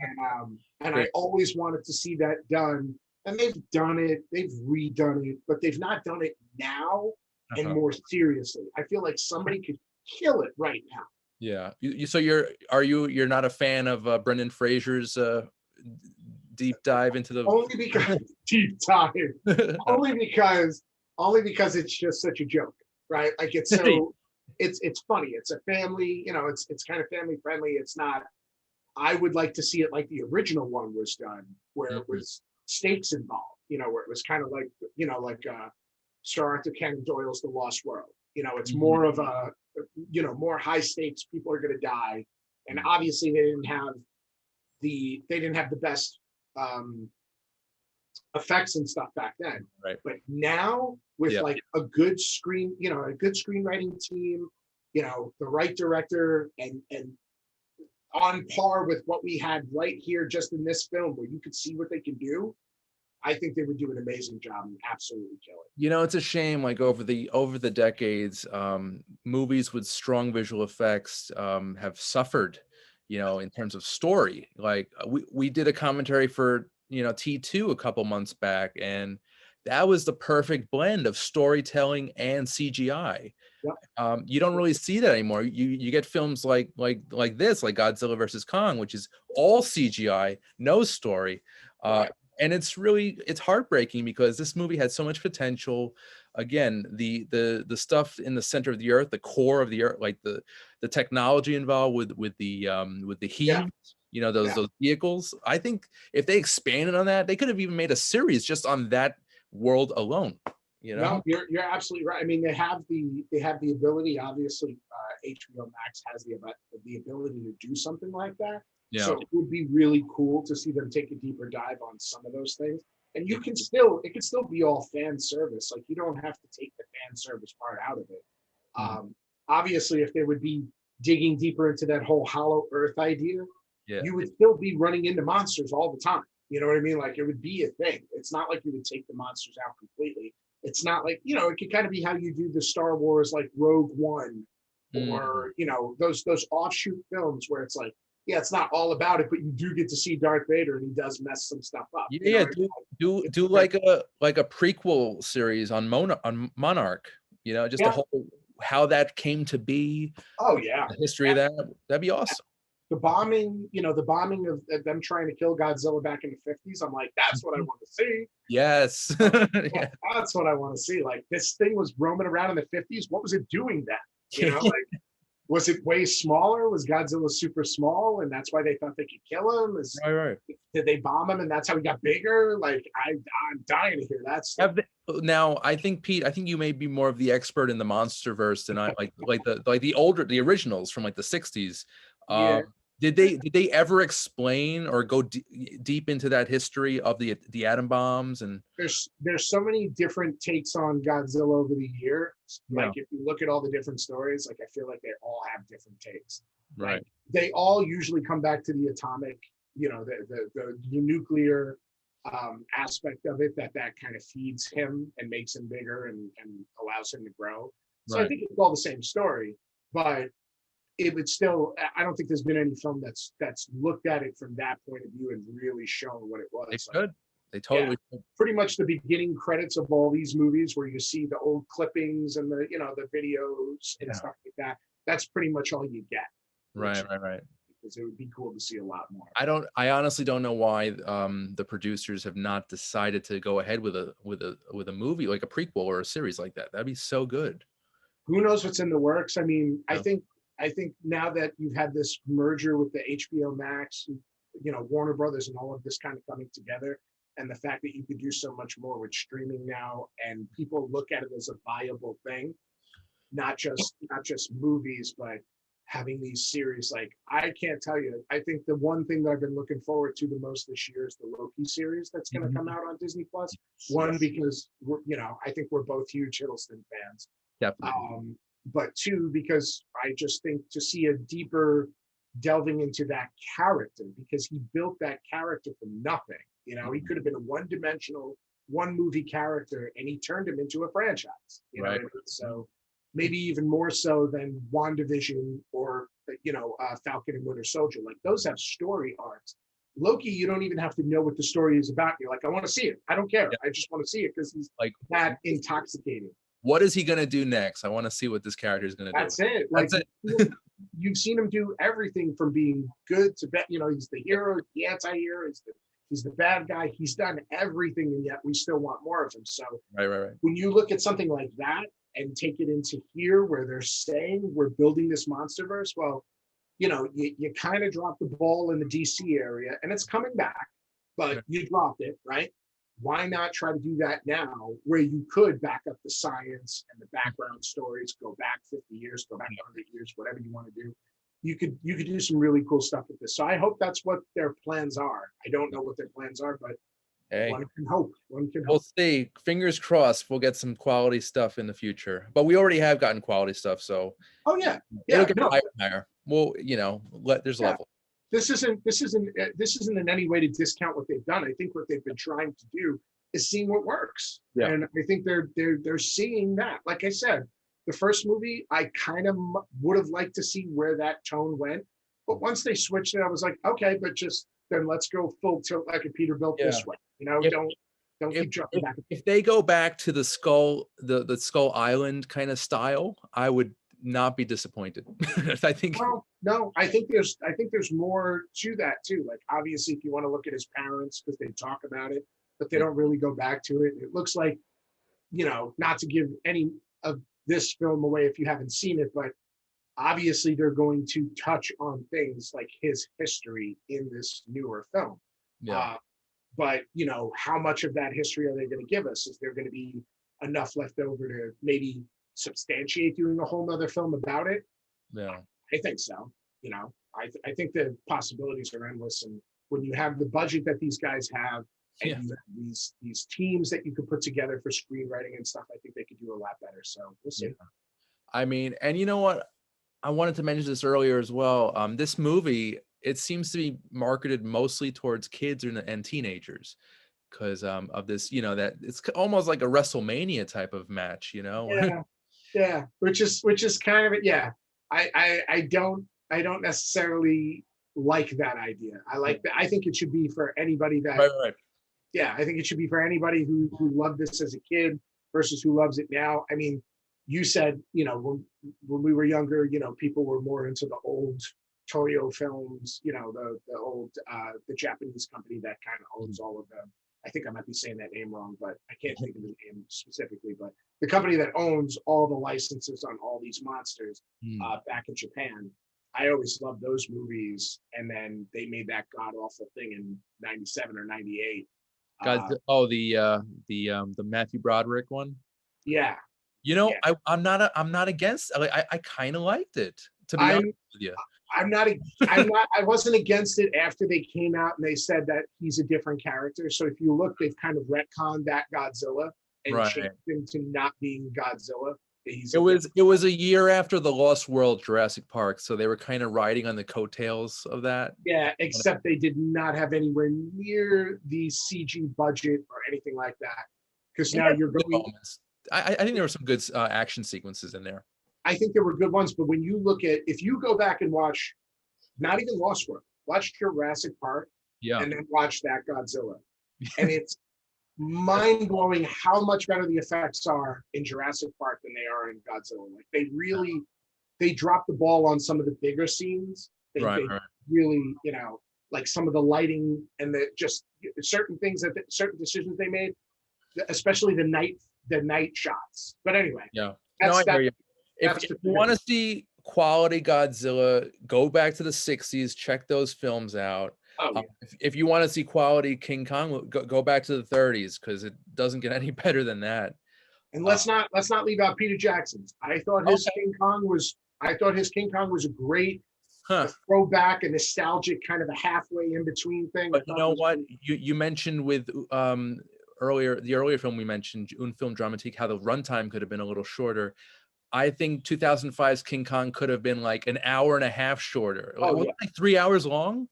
I Great. always wanted to see that done. And they've done it, they've redone it, but they've not done it now and Uh-huh. more seriously. I feel like somebody could kill it right now. Yeah. So you're not a fan of Brendan Fraser's deep dive into the Only because deep dive, only because it's just such a joke, right? Like it's funny. It's a family, it's kind of family friendly. It's not. I would like to see it like the original one was done, where it Mhm. was stakes involved. Where it was kind of like Sir Arthur Conan Doyle's The Lost World. It's Mhm. more of a more high stakes. People are going to die, and obviously they didn't have the best um, effects and stuff back then. Right. But now with Yeah. like a good screenwriting team, the right director and on par with what we had right here just in this film where you could see what they can do, I think they would do an amazing job and absolutely kill it. It's a shame, like over the decades, movies with strong visual effects have suffered, in terms of story. Like we did a commentary for T2 a couple months back, and that was the perfect blend of storytelling and CGI. Yep. You don't really see that anymore. You get films like this, like Godzilla versus Kong, which is all CGI, no story. Right. And it's heartbreaking because this movie had so much potential. Again, the stuff in the center of the earth, the core of the earth, like the technology involved with the Yeah. heave, those Yeah. those vehicles. I think if they expanded on that, they could have even made a series just on that world alone. No, you're absolutely right. I mean, they have the ability. Obviously, HBO Max has the ability to do something like that. Yeah. So it would be really cool to see them take a deeper dive on some of those things. And Yeah. it can still be all fan service. Like you don't have to take the fan service part out of it. Mhm. Obviously, if they would be digging deeper into that whole Hollow Earth idea, Yeah. you would still be running into monsters all the time. You know what I mean? Like it would be a thing. It's not like you would take the monsters out completely. It's not like, it could kind of be how you do the Star Wars like Rogue One Mhm. or, those offshoot films where it's like, yeah, it's not all about it, but you do get to see Darth Vader and he does mess some stuff up. Yeah, You know yeah, what I mean? do Like, like a prequel series on Monarch, just the yeah. whole how that came to be, Oh yeah. the history of that. That'd be awesome. The bombing of them trying to kill Godzilla back in the 50s. I'm like, that's what I want to see. Yes. Yeah, Yeah. that's what I want to see. Like this thing was roaming around in the 50s. What was it doing then? Like was it way smaller? Was Godzilla super small and that's why they thought they could kill him? Right. Did they bomb him and that's how he got bigger? Like I'm dying to hear that stuff. Have they, now, I think Pete, I think you may be more of the expert in the monster verse than I, the originals from like the 60s. Yeah, Did they ever explain or go deep into that history of the atom bombs and there's so many different takes on Godzilla over the years. yeah, Like if you look at all the different stories, like I feel like they all have different takes. right, Like they all usually come back to the atomic, the nuclear aspect of it that kind of feeds him and makes him bigger and allows him to grow. So I right. think it's all the same story, but it would still. I don't think there's been any film that's looked at it from that point of view and really shown what it They was. Like, should. They yeah, totally should. pretty much the beginning credits of all these movies where you see the old clippings and the videos and Yeah. stuff like that. That's pretty much all you get. Right, right. Because it would be cool to see a lot more. I honestly don't know why the producers have not decided to go ahead with a movie like a prequel or a series like that. That'd be so good. Who knows what's in the works? I mean, Yeah. I think now that you've had this merger with the HBO Max, Warner Brothers and all of this kind of coming together, and the fact that you could do so much more with streaming now, and people look at it as a viable thing, not just movies, but having these series. Like I can't tell you. I think the one thing that I've been looking forward to the most this year is the Loki series that's going to come out on Disney Plus. One, because I think we're both huge Hiddleston fans. Definitely. But two, because I just think to see a deeper delving into that character, because he built that character from nothing. You know, he could have been a one-dimensional, one movie character, and he turned him into a franchise. You know what I mean? So maybe even more so than WandaVision or Falcon and Winter Soldier. Like those have story arcs. Loki, you don't even have to know what the story is about. You're like, I want to see it. I don't care. I just want to see it because he's like that intoxicating. What is he gonna do next? I want to see what this character is gonna do. That's it. Like That's it. You've seen him do everything from being good to bad. You know, he's the hero, the anti-hero, he's the bad guy. He's done everything, and yet we still want more of him. So right. When you look at something like that and take it into here, where they're saying we're building this monsterverse, well, you know, you kind of dropped the ball in the DC area, and it's coming back, but you dropped it, right? Why not try to do that now, where you could back up the science and the background stories, go back 50 years, go back 100 years, whatever you want to do. You could do some really cool stuff with this. So I hope that's what their plans are. I don't know what their plans are, but one can hope. We'll see. Fingers crossed we'll get some quality stuff in the future. But we already have gotten quality stuff, so it'll get higher. Well, you know, there's level. This isn't in any way to discount what they've done. I think what they've been trying to do is seeing what works. And I think they're seeing that. Like I said, the first movie, I kind of would have liked to see where that tone went. But once they switched it, I was like, okay, but just then let's go full tilt like a Peterbilt this way. You know, don't keep jumping back. If they go back to the Skull Island kind of style, I would not be disappointed. I think I think there's more to that too. Like obviously if you want to look at his parents, because they talk about it, but they don't really go back to it. It looks like, you know, not to give any of this film away if you haven't seen it, but obviously they're going to touch on things like his history in this newer film. But you know, how much of that history are they going to give us? Is there going to be enough left over to maybe substantiate doing a whole nother film about it? I think so. You know, I think the possibilities are endless, and when you have the budget that these guys have, and you have these teams that you could put together for screenwriting and stuff, I think they could do a lot better. So we'll see. I mean, and you know what, I wanted to mention this earlier as well. This movie, it seems to be marketed mostly towards kids and teenagers, because of this, you know, that it's almost like a WrestleMania type of match, you know. Which is kind of I don't necessarily like that idea. I like that. I think it should be for anybody that I think it should be for anybody who loved this as a kid versus who loves it now. I mean, you said, you know, when we were younger, you know, people were more into the old Toyo films, you know, the old the Japanese company that kind of owns all of them. I think I might be saying that name wrong, but I can't think of the name specifically. But the company that owns all the licenses on all these monsters back in Japan, I always loved those movies. And then they made that god awful thing in '97 or '98. The Matthew Broderick one. Yeah. You know, I'm not against. I kind of liked it, to be honest with you. I wasn't against it after they came out and they said that he's a different character. So if you look, they've kind of retconned that Godzilla and changed him to not being Godzilla. It was a year after the Lost World Jurassic Park, so they were kind of riding on the coattails of that. Yeah, except they did not have anywhere near the CG budget or anything like that. Because now you're going. I think there were some good action sequences in there. I think there were good ones, but when you look at, if you go back and watch, not even Lost World, watch Jurassic Park, and then watch that Godzilla, and it's mind-blowing how much better the effects are in Jurassic Park than they are in Godzilla. Like they dropped the ball on some of the bigger scenes. They really, you know, like some of the lighting and the just certain things certain decisions they made, especially the night shots. But anyway, I hear you. If you want to see quality Godzilla, go back to the 60s, check those films out. If you want to see quality King Kong, go back to the 30s, because it doesn't get any better than that. And let's not leave out Peter Jackson's. I thought his King Kong was a great throwback, a nostalgic kind of a halfway in between thing. But you know what? You mentioned with the earlier film we mentioned, Un Film Dramatique, how the runtime could have been a little shorter. I think 2005's King Kong could have been like an hour and a half shorter. It Oh was yeah, like 3 hours long.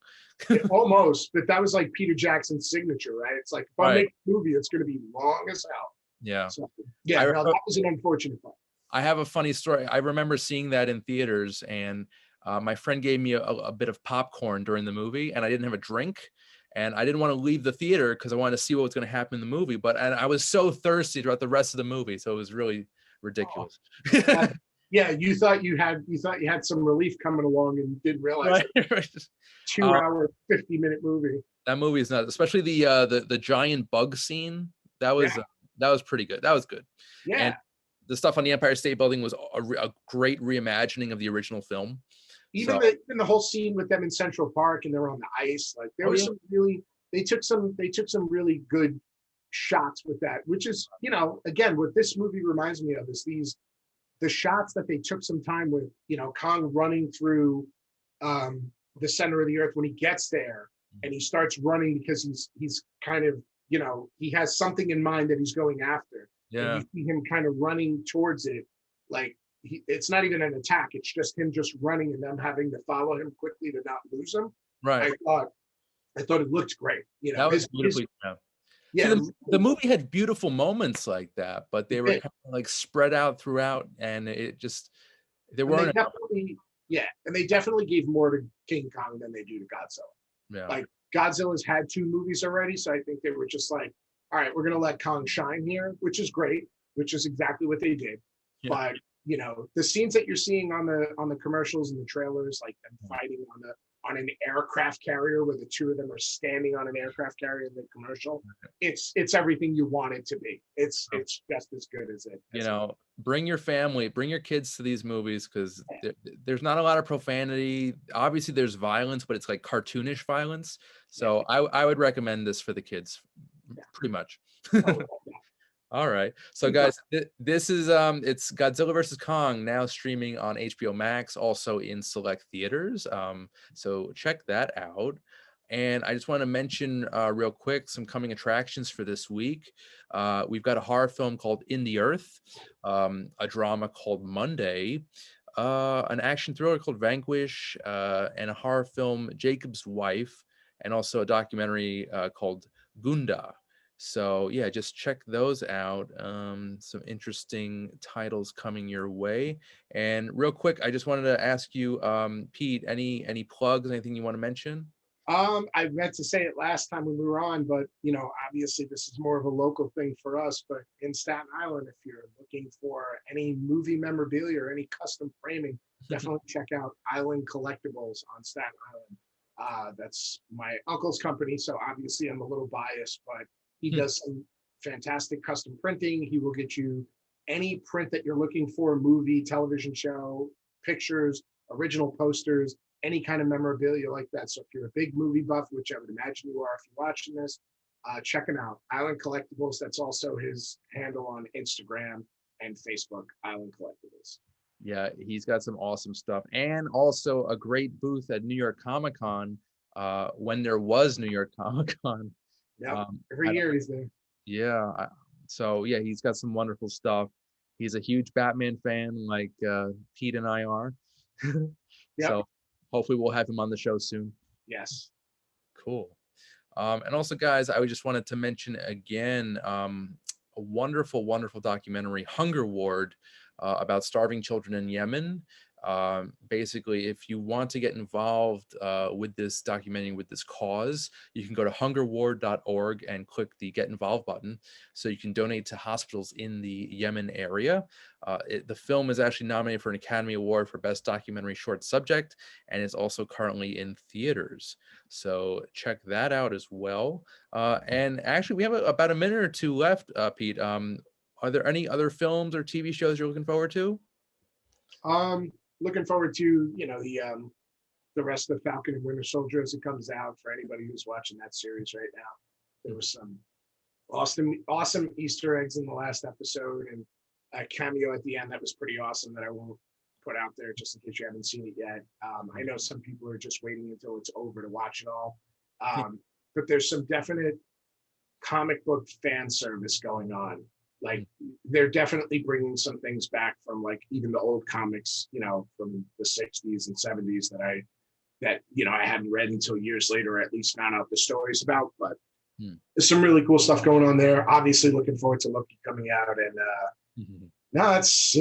almost. But that was like Peter Jackson's signature, right? It's like, if I Right. make a movie, it's going to be long as hell. Yeah. So yeah, I no, that was an unfortunate part. I have a funny story. I remember seeing that in theaters, and my friend gave me a bit of popcorn during the movie, and I didn't have a drink, and I didn't want to leave the theater because I wanted to see what was going to happen in the movie. And I was so thirsty throughout the rest of the movie, so it was really Oh, ridiculous. yeah, you thought you had some relief coming along and didn't realize Right. it. Two Um, hour, 50-minute movie. that movie is nuts, especially the giant bug scene. That Yeah, was that was pretty good. That was good, and yeah. the stuff on the Empire State Building was a great reimagining of the original film. Even So, the whole scene with them in Central Park and they're on the ice, like there oh was yeah, some really they took some really good shots with that, which is, again, what this movie reminds me of is the shots that they took some time with, Kong running through the center of the earth when he gets there and he starts running because he's kind of, he has something in mind that he's going after. And yeah, you see him kind of running towards it, like it's not even an attack. It's just him just running and them having to follow him quickly to not lose him. right. I thought I thought it looked great. That was His beautifully done. See, yeah, the movie had beautiful moments like that, but they were and kind of like spread out throughout, and it just there weren't enough. they definitely gave more to King Kong than they do to Godzilla. Yeah, Like Godzilla's had two movies already, so I think they were just like, all right, we're gonna let Kong shine here, which is great, which is exactly what they did. yeah, But the scenes that you're seeing on the commercials and the trailers, like them fighting on an aircraft carrier where the two of them are standing on an aircraft carrier in the commercial, it's everything you want it to be. It's just as good as it. bring your family, bring your kids to these movies because there's not a lot of profanity. Obviously, there's violence, but it's like cartoonish violence. So I would recommend this for the kids, pretty much. Oh, All right. So guys, this is it's Godzilla versus Kong now streaming on HBO Max, also in select theaters. So check that out. And I just want to mention real quick some coming attractions for this week. We've got a horror film called In the Earth, a drama called Monday, an action thriller called Vanquish, and a horror film Jacob's Wife, and also a documentary called Gunda. So yeah, just check those out. Some interesting titles coming your way. And real quick, I just wanted to ask you, Pete, any plugs, anything you want to mention? I meant to say it last time when we were on, but obviously this is more of a local thing for us. But in Staten Island, if you're looking for any movie memorabilia or any custom framing, definitely check out Island Collectibles on Staten Island. That's my uncle's company, so obviously I'm a little biased, but he does some fantastic custom printing. He will get you any print that you're looking for, movie, television show, pictures, original posters, any kind of memorabilia like that. So if you're a big movie buff, which I would imagine you are if you're watching this, check him out. Island Collectibles, that's also his handle on Instagram and Facebook, Island Collectibles. Yeah, he's got some awesome stuff. And also a great booth at New York Comic Con, when there was New York Comic Con. Yeah, every year he's there. Yeah. So yeah, he's got some wonderful stuff. He's a huge Batman fan, like Pete and I are. Yep. So hopefully we'll have him on the show soon. Yes. Cool. And also, guys, I just wanted to mention again a wonderful, wonderful documentary, Hunger Ward, about starving children in Yemen. Basically, if you want to get involved with this documenting, with this cause, you can go to hungerward.org and click the Get Involved button so you can donate to hospitals in the Yemen area. The film is actually nominated for an Academy Award for Best Documentary Short Subject, and it's also currently in theaters. So check that out as well. And actually, we have about a minute or two left, Pete. Are there any other films or TV shows you're looking forward to? Looking forward to the rest of Falcon and Winter Soldier as it comes out. For anybody who's watching that series right now, there was some awesome Easter eggs in the last episode and a cameo at the end that was pretty awesome that I won't put out there just in case you haven't seen it yet. I know some people are just waiting until it's over to watch it all, but there's some definite comic book fan service going on Like they're definitely bringing some things back from like even the old comics, from the 60s and 70s that I hadn't read until years later, or at least found out the stories about. But there's some really cool stuff going on there. Obviously looking forward to Loki coming out, and no, that's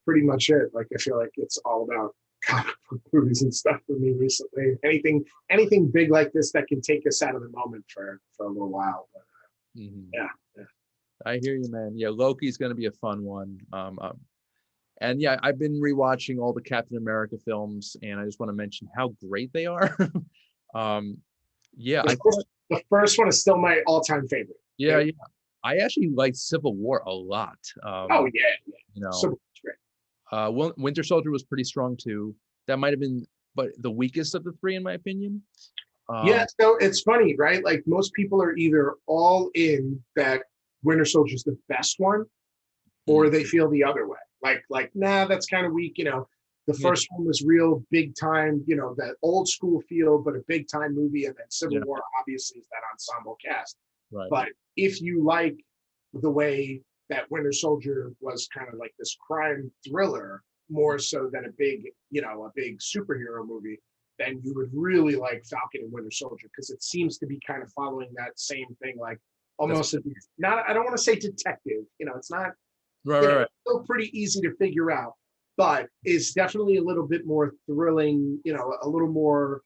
pretty much it. Like I feel like it's all about comic book movies and stuff for me recently. Anything big like this that can take us out of the moment for a little while. But, yeah. I hear you, man. Yeah, Loki's going to be a fun one. And yeah, I've been rewatching all the Captain America films, and I just want to mention how great they are. Yeah, the first one is still my all-time favorite. Yeah. I actually liked Civil War a lot. Oh yeah. Civil War's great. Winter Soldier was pretty strong too. That might have been, but the weakest of the three, in my opinion. Yeah, so it's funny, right? Like most people are either all in that Winter Soldier is the best one, or they feel the other way. Like, nah, that's kind of weak. The first one was real big time, that old school feel, but a big time movie. And then Civil War obviously is that ensemble cast. Right. But if you like the way that Winter Soldier was kind of like this crime thriller, more so than a big superhero movie, then you would really like Falcon and Winter Soldier, because it seems to be kind of following that same thing, like almost I don't want to say detective, it's not right. It's still pretty easy to figure out, but it's definitely a little bit more thrilling, a little more,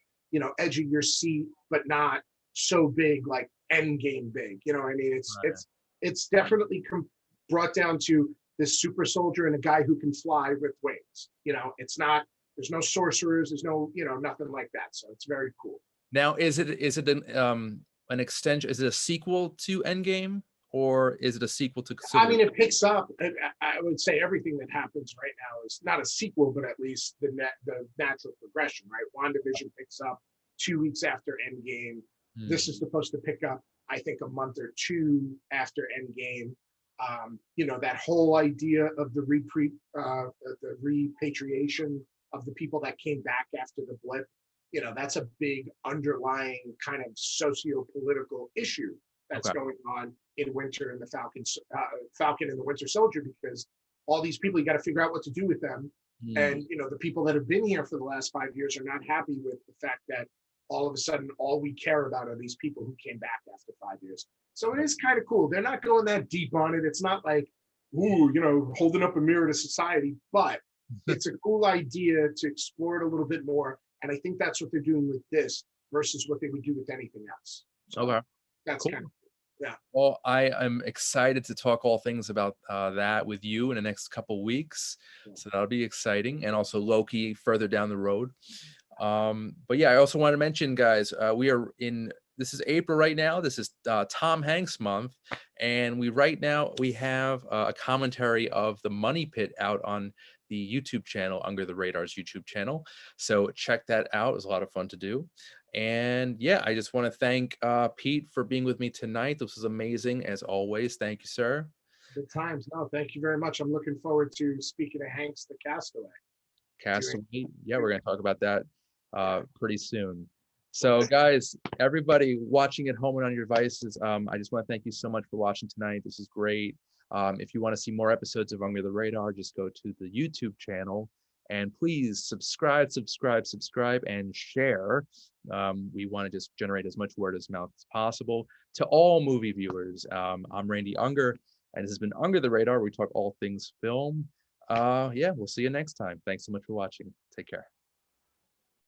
edge of your seat, but not so big like Endgame big. I mean, it's definitely brought down to this super soldier and a guy who can fly with wings. It's not. There's no sorcerers. There's no, nothing like that. So it's very cool. Now, is it an extension? Is it a sequel to Endgame, or is it a sequel to? I mean, it picks up. I would say everything that happens right now is not a sequel, but at least the natural progression, right? WandaVision picks up 2 weeks after Endgame. This is supposed to pick up, I think, a month or two after Endgame. That whole idea of the repatriation of the people that came back after the blip, that's a big underlying kind of socio-political issue that's going on in Winter and the Falcon and the Winter Soldier, because all these people, you got to figure out what to do with them. And, the people that have been here for the last 5 years are not happy with the fact that all of a sudden, all we care about are these people who came back after 5 years. So it is kind of cool. They're not going that deep on it. It's not like, holding up a mirror to society, but it's a cool idea to explore it a little bit more. And I think that's what they're doing with this versus what they would do with anything else. So that's cool. Kind of cool. Yeah. Well, I am excited to talk all things about that with you in the next couple weeks. So that'll be exciting. And also Loki further down the road. But yeah, I also want to mention, guys, this is April right now. This is Tom Hanks month. And we have a commentary of The Money Pit out on the YouTube channel, Unger the Radar's YouTube channel. So check that out. It was a lot of fun to do. And yeah, I just want to thank Pete for being with me tonight. This was amazing, as always. Thank you, sir. Good times. No, thank you very much. I'm looking forward to speaking to Hanks, the Castaway. Yeah, we're going to talk about that pretty soon. So guys, everybody watching at home and on your devices, I just want to thank you so much for watching tonight. This is great. If you want to see more episodes of Unger the Radar, just go to the YouTube channel, and please subscribe, and share. We want to just generate as much word of mouth as possible to all movie viewers. I'm Randy Unger, and this has been Unger the Radar, where we talk all things film. Yeah, we'll see you next time. Thanks so much for watching. Take care.